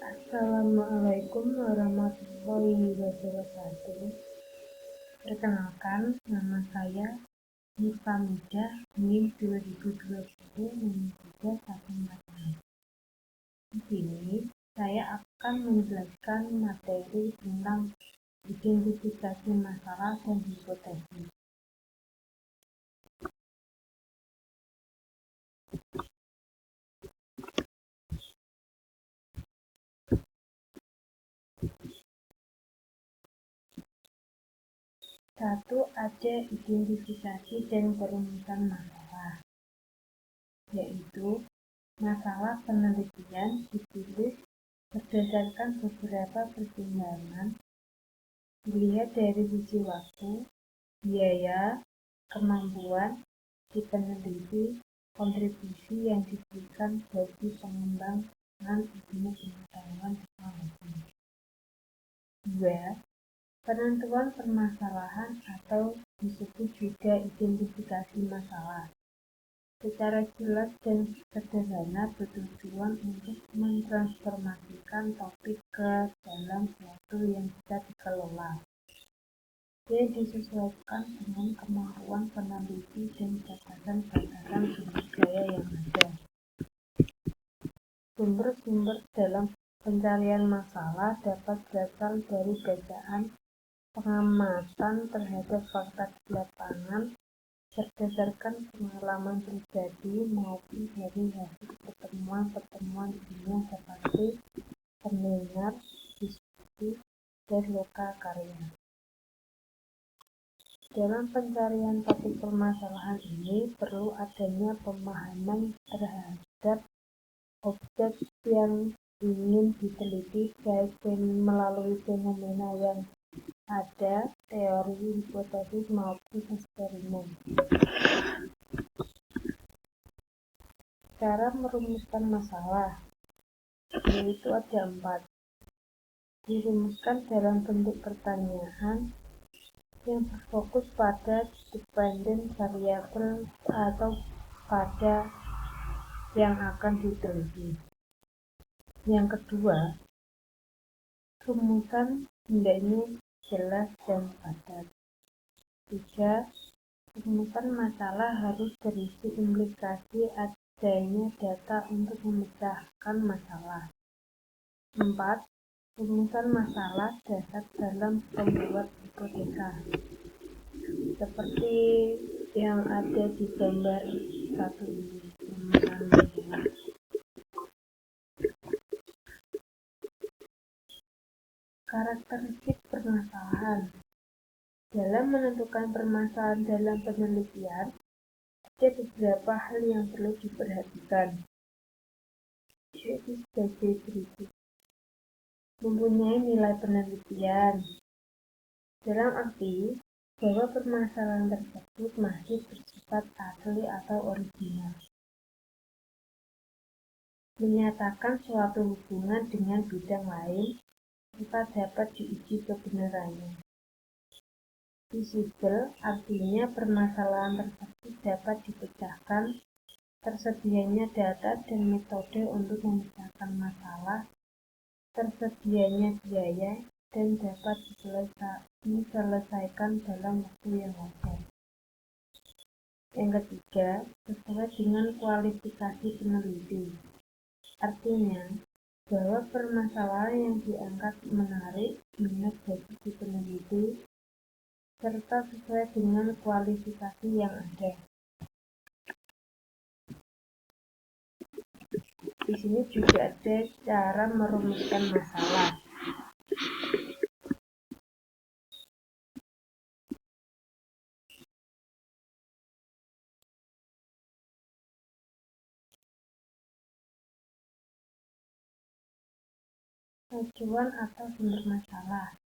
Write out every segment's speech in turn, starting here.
Assalamualaikum warahmatullahi wabarakatuh. Perkenalkan, nama saya Nifah Midah, NIM 2020-146. Di sini saya akan menjelaskan materi tentang identifikasi masalah dan hipotesis. Satu, ada identifikasi dan perumusan masalah, yaitu masalah penelitian ditulis berdasarkan beberapa pertimbangan, dilihat dari sisi waktu, biaya, kemampuan si peneliti, kontribusi yang diberikan bagi pengembangan ilmu pengetahuan teknologi. 2. Penentuan permasalahan atau disebut juga identifikasi masalah. Secara jelas dan sederhana bertujuan untuk mentransformasikan topik ke dalam suatu yang bisa dikelola. Dia disesuaikan dengan kemampuan peneliti dan batasan-batasan sumber daya yang ada. Sumber-sumber dalam pencarian masalah dapat berasal dari bacaan, pengamatan terhadap fakta di lapangan, berdasarkan pengalaman pribadi maupun dari hasil pertemuan-pertemuan ilmiah seperti seminar, diskusi, dan lokal karya. Dalam pencarian topik permasalahan ini perlu adanya pemahaman terhadap objek yang ingin diteliti baik melalui fenomena yang ada, teori, hipotesis maupun eksperimen. Cara merumuskan masalah yaitu ada 4. Dirumuskan dalam bentuk pertanyaan yang berfokus pada dependent variable atau pada yang akan diteliti. Yang kedua, rumusan hendaknya jelas dan padat. 3. Rumusan masalah harus berisi implikasi adanya data untuk memecahkan masalah. 4. Rumusan masalah dasar dalam pembuat hipotesa, seperti yang ada di gambar 1 ini. Rumusan masalah. Karakteristik permasalahan. Dalam menentukan permasalahan dalam penelitian, ada beberapa hal yang perlu diperhatikan, yaitu sebagai berikut. Mempunyai nilai penelitian, dalam arti bahwa permasalahan tersebut masih bersifat asli atau original. Menyatakan suatu hubungan dengan bidang lain, serta dapat diuji kebenarannya. Visible artinya permasalahan tersebut dapat dipecahkan, tersedianya data dan metode untuk memecahkan masalah, tersedianya biaya, dan dapat diselesaikan dalam waktu yang wajar. Yang ketiga, sesuai dengan kualifikasi peneliti. Artinya, bahwa permasalahan yang diangkat menarik minat bagi si peneliti, serta sesuai dengan kualifikasi yang ada. Di sini juga ada cara merumuskan masalah. Acuan atau sumber masalah.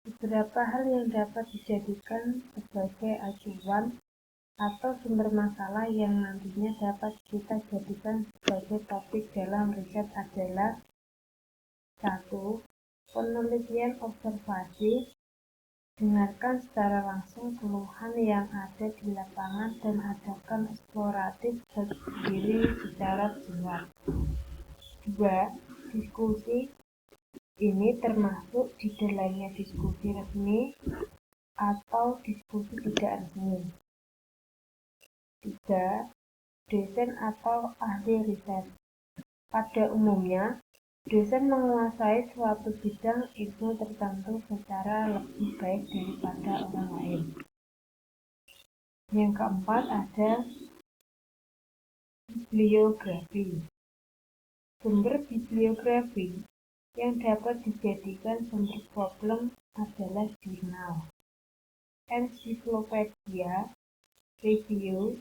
Beberapa hal yang dapat dijadikan sebagai acuan atau sumber masalah yang nantinya dapat kita jadikan sebagai topik dalam riset adalah 1. Penelitian observasi. Dengarkan secara langsung keluhan yang ada di lapangan dan adakan eksploratif sendiri secara privat. 2. Diskusi ini termasuk di dalamnya diskusi resmi atau diskusi tidak resmi. 3. Dosen atau ahli riset. Pada umumnya, dosen menguasai suatu bidang ilmu tertentu secara lebih baik daripada orang lain. Yang keempat ada bibliografi. Sumber bibliografi yang dapat dijadikan sumber problem adalah jurnal, ensiklopedia, review,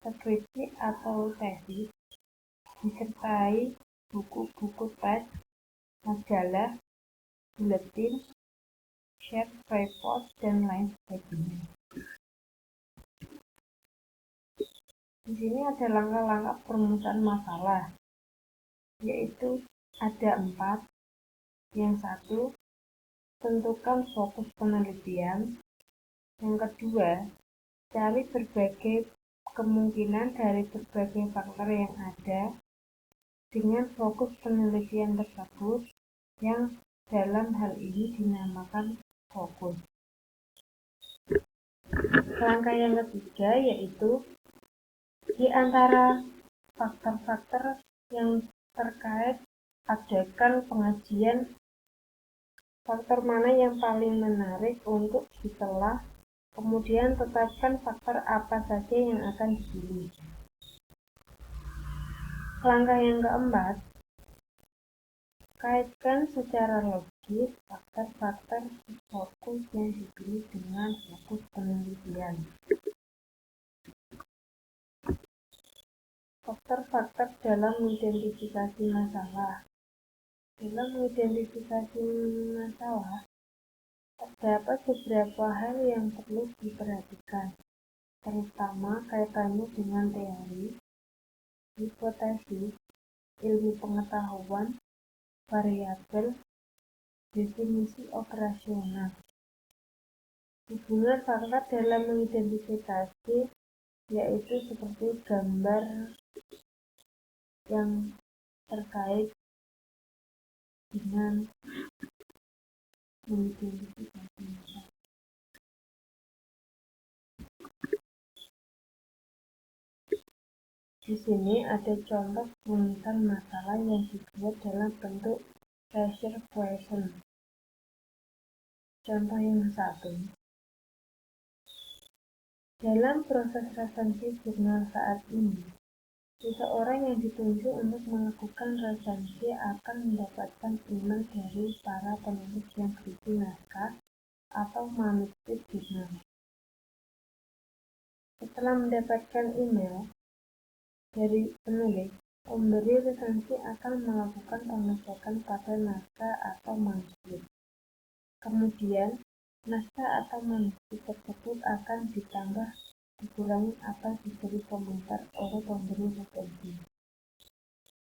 skripsi atau tesis, disertai buku-buku teks, majalah, buletin, share report, dan lain sebagainya. Di sini ada langkah-langkah perumusan masalah, yaitu ada 4. Yang 1, tentukan fokus penelitian. Yang kedua, cari berbagai kemungkinan dari berbagai faktor yang ada dengan fokus penelitian tersebut yang dalam hal ini dinamakan fokus. Langkah yang ketiga yaitu di antara faktor-faktor yang terkait adakan pengajian faktor mana yang paling menarik untuk ditelah, kemudian tetapkan faktor apa saja yang akan dipilih. Langkah yang keempat, kaitkan secara logis faktor-faktor fokus yang dipilih dengan fokus penelitian. Faktor-faktor dalam mengidentifikasi masalah. Dalam mengidentifikasi masalah, terdapat beberapa hal yang perlu diperhatikan, terutama kaitannya dengan teori, hipotesis, ilmu pengetahuan, variabel, definisi operasional. Hubungan faktor dalam mengidentifikasi yaitu seperti gambar yang terkait dengan mengidentifikasi masalah. Di sini ada contoh perumusan masalah yang dibuat dalam bentuk pressure question. Contoh yang 1. Dalam proses resensi jurnal saat ini, seseorang yang ditunjuk untuk melakukan resensi akan mendapatkan email dari para penulis yang berisi naskah atau manuskrip jurnal. Setelah mendapatkan email dari penulis, pemberi resensi akan melakukan pengecekan pada naskah atau manuskrip. Kemudian, naskah atau manuskrip tersebut akan ditambah, dikurangi atau diberi komentar oleh pemberi resensi.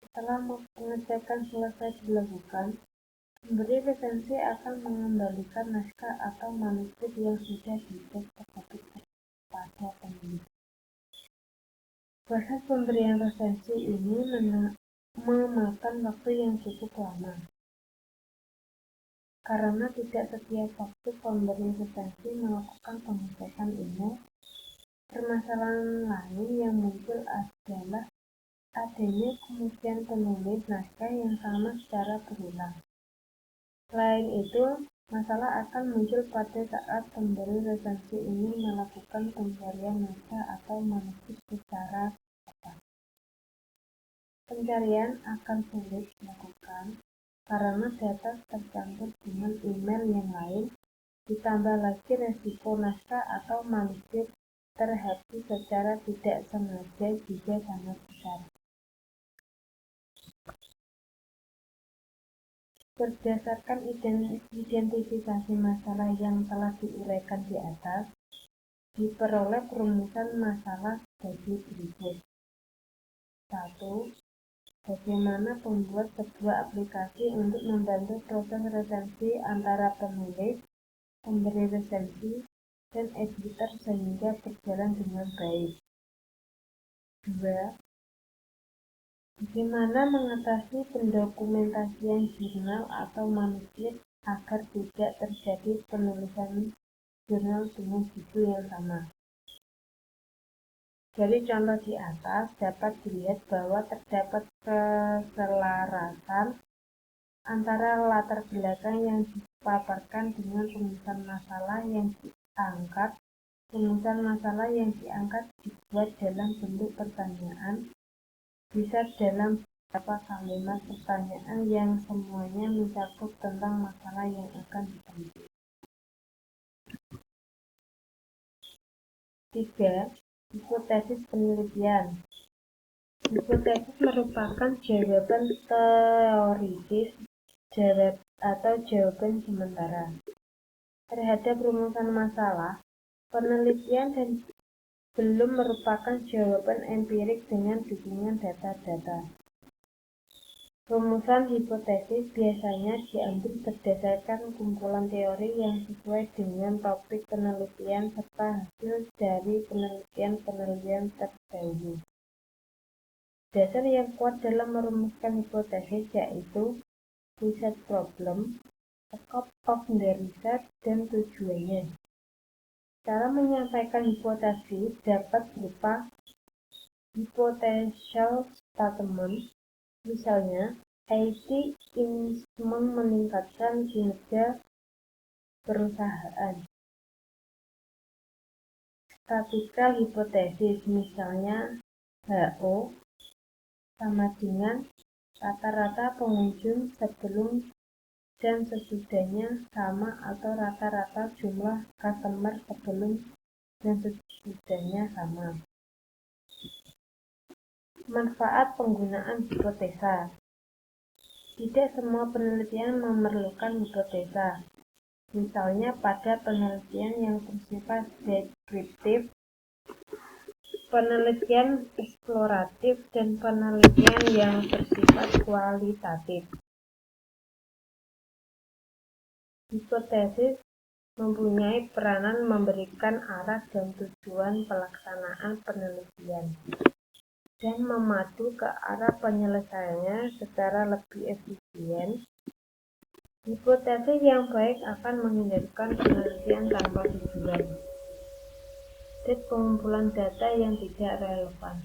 Setelah pengecekan selesai dilakukan, pemberi resensi akan mengembalikan naskah atau manuskrip yang sudah dicek tersebut kepada penulis. Proses pemberian resensi ini memakan waktu yang cukup lama, karena tidak setiap waktu pemberi resensi melakukan pengecekan email. Permasalahan lain yang muncul adalah adanya kemungkinan penulis naskah yang sama secara berulang. Selain itu, masalah akan muncul pada saat pemberi resensi ini melakukan pencarian naskah atau manuskrip secara cepat. Pencarian akan sulit dilakukan karena data tercampur dengan email yang lain, ditambah lagi resiko naskah atau manuskrip terhapus secara tidak sengaja juga sangat besar. Berdasarkan identifikasi masalah yang telah diuraikan di atas, diperoleh perumusan masalah sebagai berikut. 1. Bagaimana membuat sebuah aplikasi untuk membantu proses resensi antara penulis, pemberi resensi, dan editor sehingga berjalan dengan baik. 2. Bagaimana mengatasi pendokumentasian jurnal atau manuskrip agar tidak terjadi penulisan jurnal dengan judul yang sama? Dari contoh di atas dapat dilihat bahwa terdapat keselarasan antara latar belakang yang dipaparkan dengan rumusan masalah yang diangkat. Rumusan masalah yang diangkat dibuat dalam bentuk pertanyaan, bisa dalam beberapa kalimat pertanyaan yang semuanya mencakup tentang masalah yang akan diteliti. 3. Hipotesis penelitian. Hipotesis merupakan jawaban teoritis atau jawaban sementara terhadap rumusan masalah. Penelitian dan belum merupakan jawaban empirik dengan dukungan data-data. Rumusan hipotesis biasanya diambil berdasarkan kumpulan teori yang sesuai dengan topik penelitian serta hasil dari penelitian terdahulu. Dasar yang kuat dalam merumuskan hipotesis yaitu research problem, scope of the research, dan tujuannya. Cara menyampaikan hipotesis dapat berupa hypothetical statement, misalnya IT ingin meningkatkan kinerja perusahaan. Statistical hypothesis, misalnya HO sama dengan rata-rata pengunjung sebelum dan sesudahnya sama atau rata-rata jumlah customer sebelum dan sesudahnya sama. Manfaat penggunaan hipotesa. Tidak semua penelitian memerlukan hipotesa. Misalnya pada penelitian yang bersifat deskriptif, penelitian eksploratif, dan penelitian yang bersifat kualitatif. Hipotesis mempunyai peranan memberikan arah dan tujuan pelaksanaan penelitian dan memadu ke arah penyelesaiannya secara lebih efisien. Hipotesis yang baik akan menghindarkan penelitian tanpa tujuan dan pengumpulan data yang tidak relevan.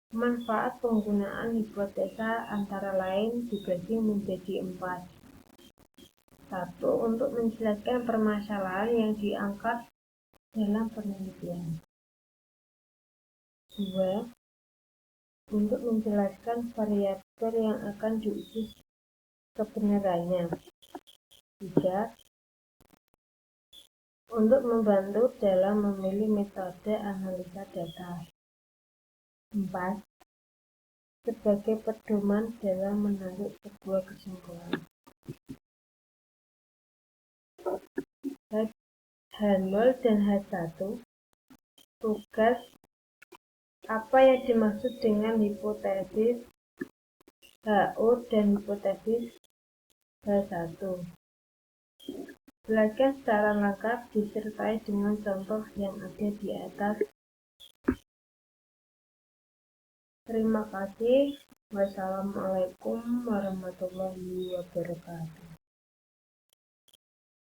Manfaat penggunaan hipotesa antara lain dibagi menjadi 4. 1. Untuk menjelaskan permasalahan yang diangkat dalam penelitian. 2. Untuk menjelaskan variabel yang akan diuji kebenarannya. 3. Untuk membantu dalam memilih metode analisa data. 4. Sebagai pedoman dalam menarik sebuah kesimpulan. H0 dan H1. Tugas. Apa yang dimaksud dengan hipotesis HO dan hipotesis H1? Jelaskan secara lengkap disertai dengan contoh yang ada di atas. Terima kasih. Wassalamualaikum warahmatullahi wabarakatuh.